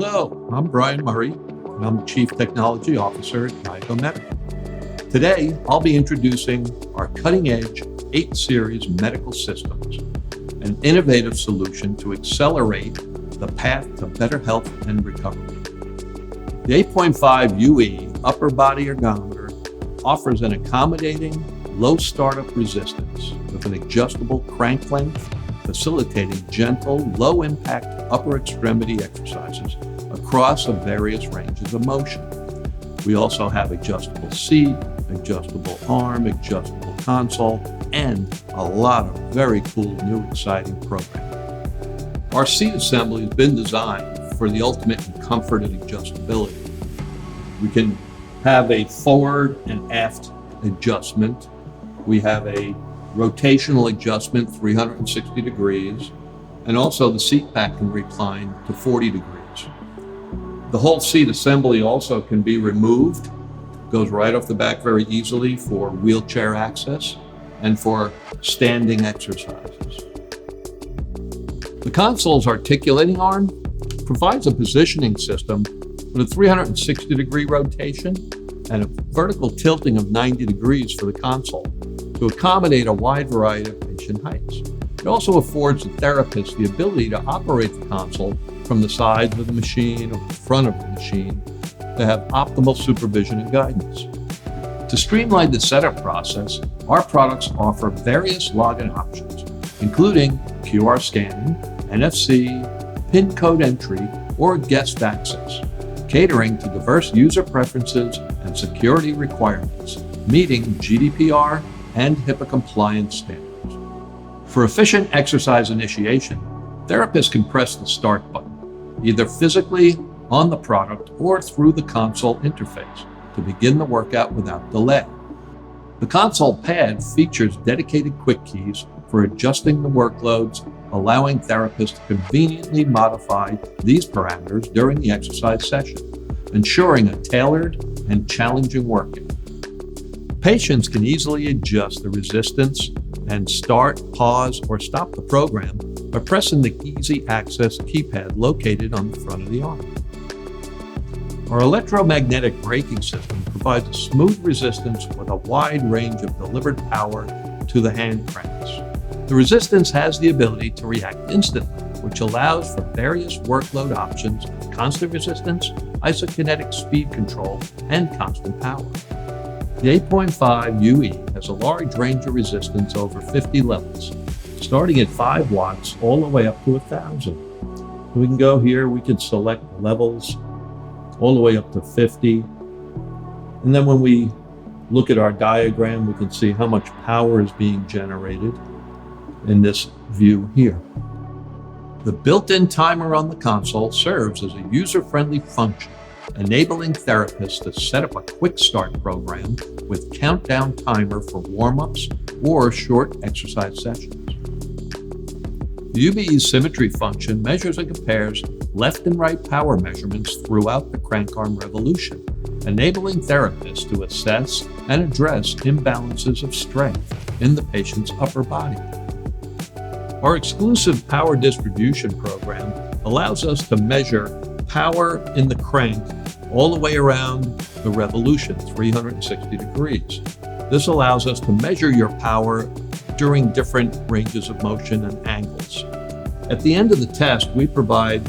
Hello, I'm Brian Murray, and I'm the Chief Technology Officer at Dyaco Medical. Today, I'll be introducing our cutting-edge 8 Series medical systems, an innovative solution to accelerate the path to better health and recovery. The 8.5 UE upper body ergometer offers an accommodating, low startup resistance with an adjustable crank length, facilitating gentle, low-impact upper extremity exercises across a various ranges of motion. We also have adjustable seat, adjustable arm, adjustable console, and a lot of very cool new exciting programming. Our seat assembly has been designed for the ultimate in comfort and adjustability. We can have a forward and aft adjustment. We have a rotational adjustment 360 degrees, and also the seat back can recline to 40 degrees. The whole seat assembly also can be removed, goes right off the back very easily for wheelchair access and for standing exercises. The console's articulating arm provides a positioning system with a 360 degree rotation and a vertical tilting of 90 degrees for the console to accommodate a wide variety of patient heights. It also affords the therapist the ability to operate the console from the sides of the machine or the front of the machine to have optimal supervision and guidance. To streamline the setup process, our products offer various login options, including QR scanning, NFC, PIN code entry, or guest access, catering to diverse user preferences and security requirements, meeting GDPR and HIPAA compliance standards. For efficient exercise initiation, therapists can press the start button, either physically on the product or through the console interface to begin the workout without delay. The console pad features dedicated quick keys for adjusting the workloads, allowing therapists to conveniently modify these parameters during the exercise session, ensuring a tailored and challenging workout. Patients can easily adjust the resistance and start, pause, or stop the program by pressing the easy access keypad located on the front of the arm. Our electromagnetic braking system provides a smooth resistance with a wide range of delivered power to the hand cranks. The resistance has the ability to react instantly, which allows for various workload options, constant resistance, isokinetic speed control, and constant power. The 8.5 UE has a large range of resistance over 50 levels, starting at 5 watts all the way up to 1,000. We can go here, we can select levels all the way up to 50. And then when we look at our diagram, we can see how much power is being generated in this view here. The built-in timer on the console serves as a user-friendly function, enabling therapists to set up a quick start program with countdown timer for warm-ups or short exercise sessions. The UBE's symmetry function measures and compares left and right power measurements throughout the crank arm revolution, enabling therapists to assess and address imbalances of strength in the patient's upper body. Our exclusive power distribution program allows us to measure power in the crank all the way around the revolution, 360 degrees. This allows us to measure your power during different ranges of motion and angles. At the end of the test, we provide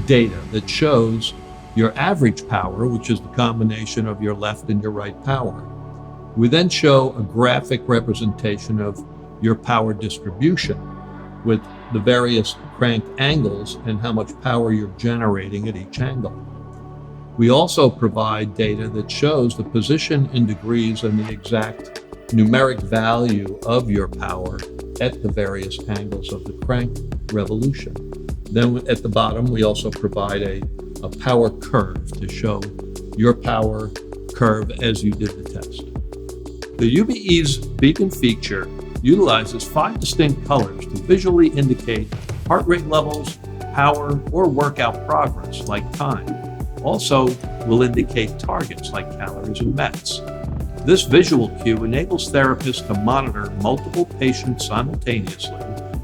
data that shows your average power, which is the combination of your left and your right power. We then show a graphic representation of your power distribution with the various crank angles and how much power you're generating at each angle. We also provide data that shows the position in degrees and the exact numeric value of your power at the various angles of the crank revolution. Then at the bottom, we also provide a power curve to show your power curve as you did the test. The UBE's beacon feature utilizes 5 distinct colors to visually indicate heart rate levels, power, or workout progress like time. Also will indicate targets like calories and METs. This visual cue enables therapists to monitor multiple patients simultaneously,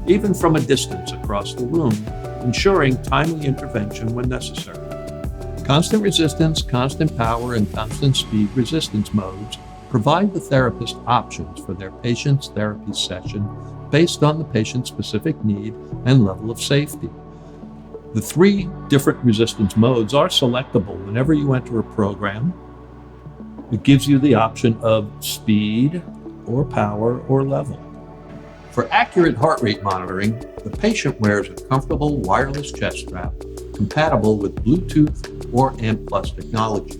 even from a distance across the room, ensuring timely intervention when necessary. Constant resistance, constant power, and constant speed resistance modes provide the therapist options for their patient's therapy session based on the patient's specific need and level of safety. The 3 different resistance modes are selectable whenever you enter a program. It gives you the option of speed or power or level. For accurate heart rate monitoring, the patient wears a comfortable wireless chest strap compatible with Bluetooth or AMP Plus technology.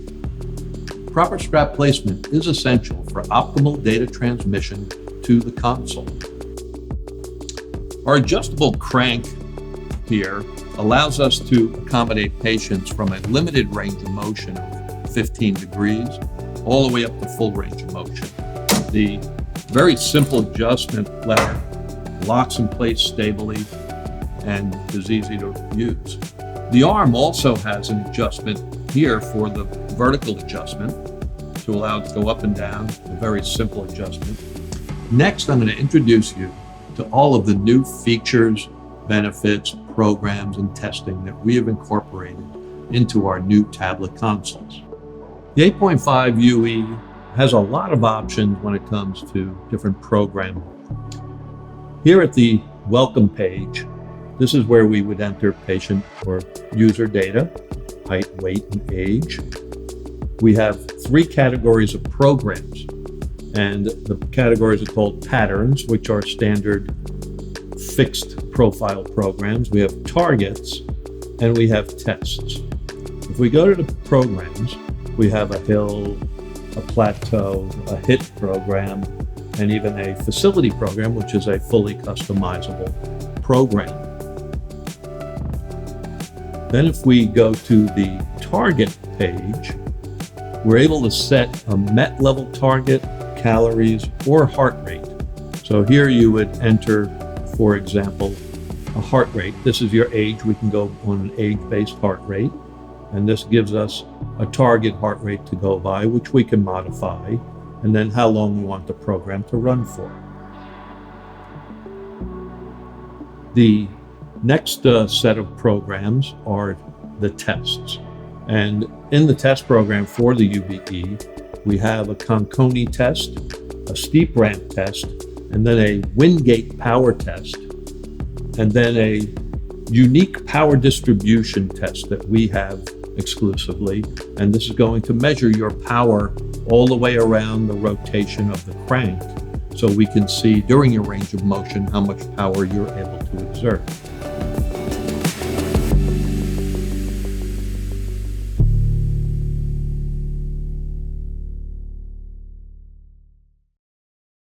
Proper strap placement is essential for optimal data transmission to the console. Our adjustable crank here allows us to accommodate patients from a limited range of motion of 15 degrees all the way up to full range of motion. The very simple adjustment lever locks in place stably and is easy to use. The arm also has an adjustment here for the vertical adjustment to allow it to go up and down, a very simple adjustment. Next, I'm going to introduce you to all of the new features, benefits, programs, and testing that we have incorporated into our new tablet consoles. The 8.5 UE has a lot of options when it comes to different programming. Here at the welcome page, this is where we would enter patient or user data, height, weight, and age. We have 3 categories of programs, and the categories are called patterns, which are standard fixed profile programs. We have targets, and we have tests. If we go to the programs, we have a hill, a plateau, a HIT program, and even a facility program, which is a fully customizable program. Then if we go to the target page, we're able to set a MET level target, calories, or heart rate. So here you would enter, for example, a heart rate. This is your age. We can go on an age-based heart rate. And this gives us a target heart rate to go by, which we can modify, and then how long we want the program to run for. The next set of programs are the tests. And in the test program for the UBE, we have a Conconi test, a steep ramp test, and then a Wingate power test, and then a unique power distribution test that we have exclusively. And this is going to measure your power all the way around the rotation of the crank, so we can see during your range of motion how much power you're able to exert.